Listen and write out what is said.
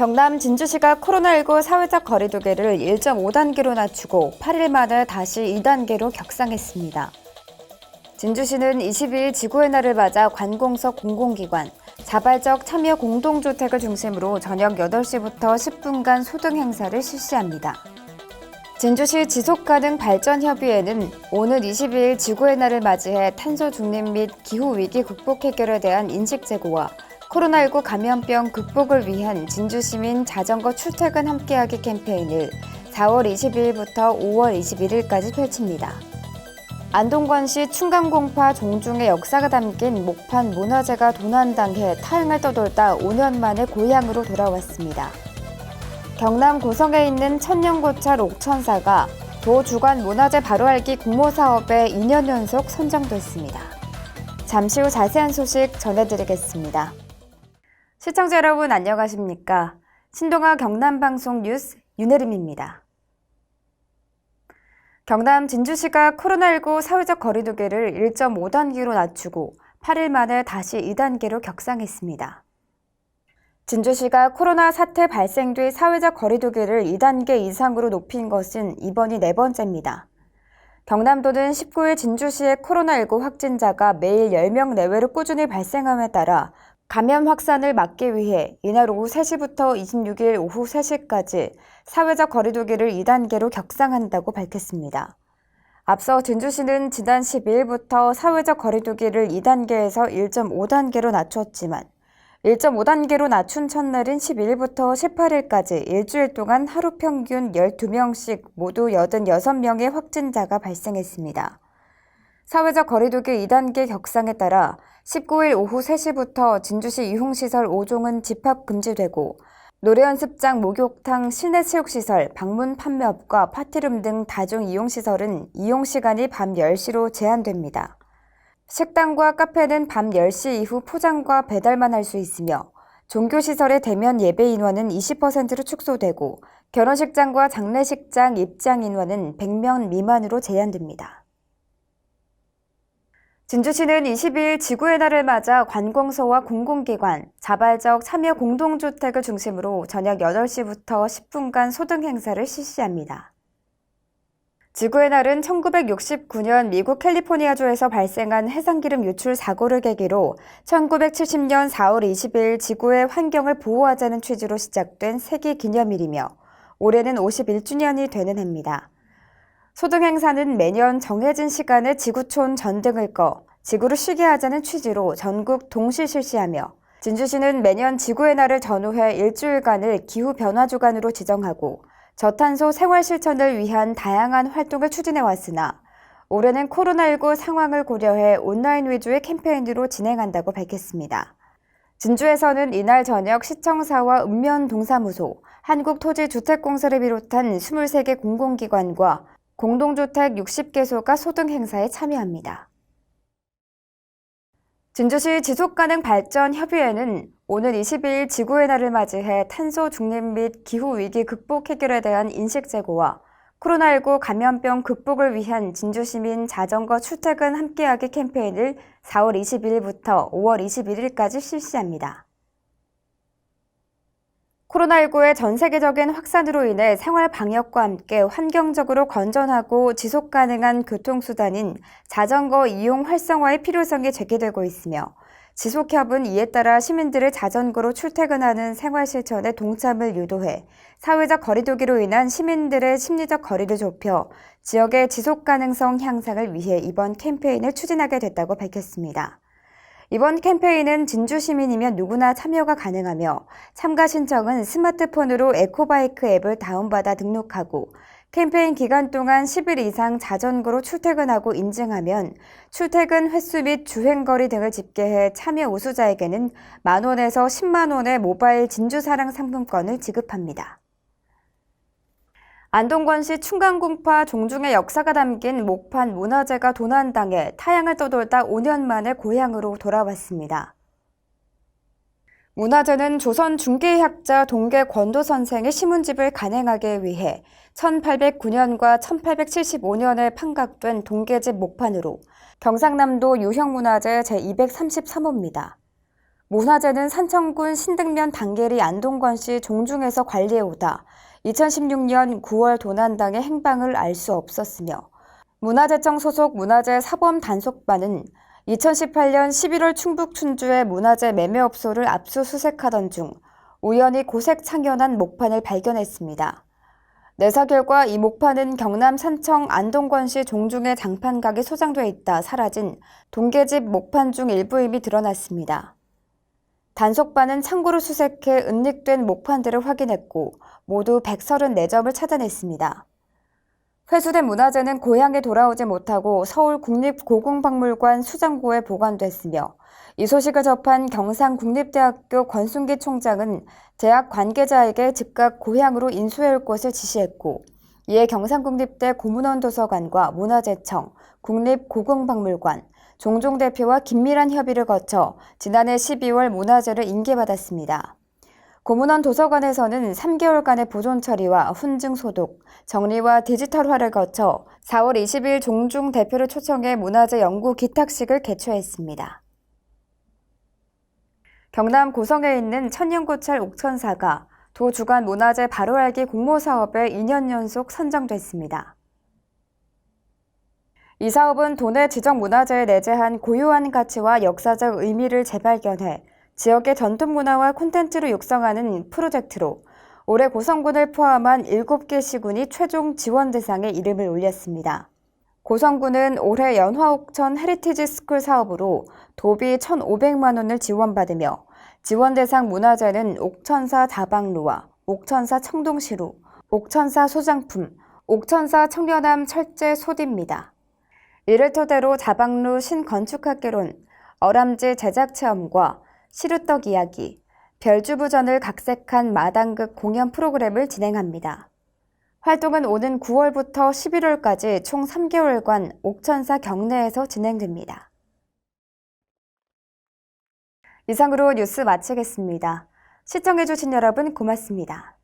경남 진주시가 코로나19 사회적 거리두기를 1.5단계로 낮추고 8일 만에 다시 2단계로 격상했습니다. 진주시는 22일 지구의 날을 맞아 관공서 공공기관, 자발적 참여 공동주택을 중심으로 저녁 8시부터 10분간 소등 행사를 실시합니다. 진주시 지속가능 발전협의회는 오는 22일 지구의 날을 맞이해 탄소 중립 및 기후위기 극복 해결에 대한 인식 제고와 코로나19 감염병 극복을 위한 진주시민 자전거 출퇴근 함께하기 캠페인을 4월 22일부터 5월 21일까지 펼칩니다. 안동권시 충강공파 종중의 역사가 담긴 목판 문화재가 도난당해 타향을 떠돌다 5년 만에 고향으로 돌아왔습니다. 경남 고성에 있는 천년고찰 옥천사가 도 주관 문화재 바로알기 공모사업에 2년 연속 선정됐습니다. 잠시 후 자세한 소식 전해드리겠습니다. 시청자 여러분 안녕하십니까? 신동아 경남방송 뉴스 윤혜림입니다. 경남 진주시가 코로나19 사회적 거리두기를 1.5단계로 낮추고 8일 만에 다시 2단계로 격상했습니다. 진주시가 코로나 사태 발생 뒤 사회적 거리두기를 2단계 이상으로 높인 것은 이번이 4번째입니다. 경남도는 19일 진주시의 코로나19 확진자가 매일 10명 내외로 꾸준히 발생함에 따라 감염 확산을 막기 위해 이날 오후 3시부터 26일 오후 3시까지 사회적 거리두기를 2단계로 격상한다고 밝혔습니다. 앞서 진주시는 지난 12일부터 사회적 거리두기를 2단계에서 1.5단계로 낮췄지만 1.5단계로 낮춘 첫날인 12일부터 18일까지 일주일 동안 하루 평균 12명씩 모두 86명의 확진자가 발생했습니다. 사회적 거리두기 2단계 격상에 따라 19일 오후 3시부터 진주시 유흥시설 5종은 집합 금지되고 노래연습장, 목욕탕, 실내체육시설, 방문 판매업과 파티룸 등 다중이용시설은 이용시간이 밤 10시로 제한됩니다. 식당과 카페는 밤 10시 이후 포장과 배달만 할 수 있으며 종교시설의 대면 예배 인원은 20%로 축소되고 결혼식장과 장례식장 입장 인원은 100명 미만으로 제한됩니다. 진주시는 22일 지구의 날을 맞아 관공서와 공공기관, 자발적 참여 공동주택을 중심으로 저녁 8시부터 10분간 소등 행사를 실시합니다. 지구의 날은 1969년 미국 캘리포니아주에서 발생한 해상기름 유출 사고를 계기로 1970년 4월 20일 지구의 환경을 보호하자는 취지로 시작된 세계 기념일이며 올해는 51주년이 되는 해입니다. 소등 행사는 매년 정해진 시간에 지구촌 전등을 꺼 지구를 쉬게 하자는 취지로 전국 동시 실시하며 진주시는 매년 지구의 날을 전후해 일주일간을 기후변화주간으로 지정하고 저탄소 생활 실천을 위한 다양한 활동을 추진해 왔으나 올해는 코로나19 상황을 고려해 온라인 위주의 캠페인으로 진행한다고 밝혔습니다. 진주에서는 이날 저녁 시청사와 읍면동사무소, 한국토지주택공사를 비롯한 23개 공공기관과 공동주택 60개소가 소등 행사에 참여합니다. 진주시 지속가능발전협의회는 오는 22일 지구의 날을 맞이해 탄소 중립 및 기후위기 극복 해결에 대한 인식 제고와 코로나19 감염병 극복을 위한 진주시민 자전거 출퇴근 함께하기 캠페인을 4월 22일부터 5월 21일까지 실시합니다. 코로나19의 전 세계적인 확산으로 인해 생활 방역과 함께 환경적으로 건전하고 지속 가능한 교통수단인 자전거 이용 활성화의 필요성이 제기되고 있으며 지속협은 이에 따라 시민들을 자전거로 출퇴근하는 생활 실천에 동참을 유도해 사회적 거리두기로 인한 시민들의 심리적 거리를 좁혀 지역의 지속 가능성 향상을 위해 이번 캠페인을 추진하게 됐다고 밝혔습니다. 이번 캠페인은 진주 시민이면 누구나 참여가 가능하며 참가 신청은 스마트폰으로 에코바이크 앱을 다운받아 등록하고 캠페인 기간 동안 10일 이상 자전거로 출퇴근하고 인증하면 출퇴근 횟수 및 주행거리 등을 집계해 참여 우수자에게는 만원에서 10만 원의 모바일 진주사랑 상품권을 지급합니다. 안동권시 충강공파 종중의 역사가 담긴 목판 문화재가 도난당해 타향을 떠돌다 5년 만에 고향으로 돌아왔습니다. 문화재는 조선 중기학자 동계 권도 선생의 시문집을 간행하기 위해 1809년과 1875년에 판각된 동계집 목판으로 경상남도 유형문화재 제233호입니다. 문화재는 산청군 신등면 단계리 안동건시 종중에서 관리해오다 2016년 9월 도난당의 행방을 알 수 없었으며 문화재청 소속 문화재 사범단속반은 2018년 11월 충북 춘주의 문화재 매매업소를 압수수색하던 중 우연히 고색 창현한 목판을 발견했습니다. 내사 결과 이 목판은 경남 산청 안동건시 종중의 장판각에 소장돼 있다 사라진 동계집 목판 중 일부임이 드러났습니다. 단속반은 창고를 수색해 은닉된 목판들을 확인했고 모두 134점을 찾아냈습니다. 회수된 문화재는 고향에 돌아오지 못하고 서울 국립고궁박물관 수장고에 보관됐으며 이 소식을 접한 경상국립대학교 권순기 총장은 대학 관계자에게 즉각 고향으로 인수해올 것을 지시했고 이에 경상국립대 고문원도서관과 문화재청, 국립고궁박물관, 종종대표와 긴밀한 협의를 거쳐 지난해 12월 문화재를 인계받았습니다. 고문원 도서관에서는 3개월간의 보존 처리와 훈증 소독, 정리와 디지털화를 거쳐 4월 20일 종중 대표를 초청해 문화재 연구 기탁식을 개최했습니다. 경남 고성에 있는 천년고찰 옥천사가 도 주간 문화재 바로알기 공모사업에 2년 연속 선정됐습니다. 이 사업은 도내 지정문화재에 내재한 고유한 가치와 역사적 의미를 재발견해 지역의 전통문화와 콘텐츠를 육성하는 프로젝트로 올해 고성군을 포함한 7개 시군이 최종 지원 대상에 이름을 올렸습니다. 고성군은 올해 연화옥천 헤리티지 스쿨 사업으로 도비 1,500만 원을 지원받으며 지원 대상 문화재는 옥천사 다방루와 옥천사 청동시루, 옥천사 소장품, 옥천사 청려남 철제 소디입니다. 이를 토대로 다방루 신건축학개론, 어람지 제작체험과 시루떡 이야기, 별주부전을 각색한 마당극 공연 프로그램을 진행합니다. 활동은 오는 9월부터 11월까지 총 3개월간 옥천사 경내에서 진행됩니다. 이상으로 뉴스 마치겠습니다. 시청해주신 여러분 고맙습니다.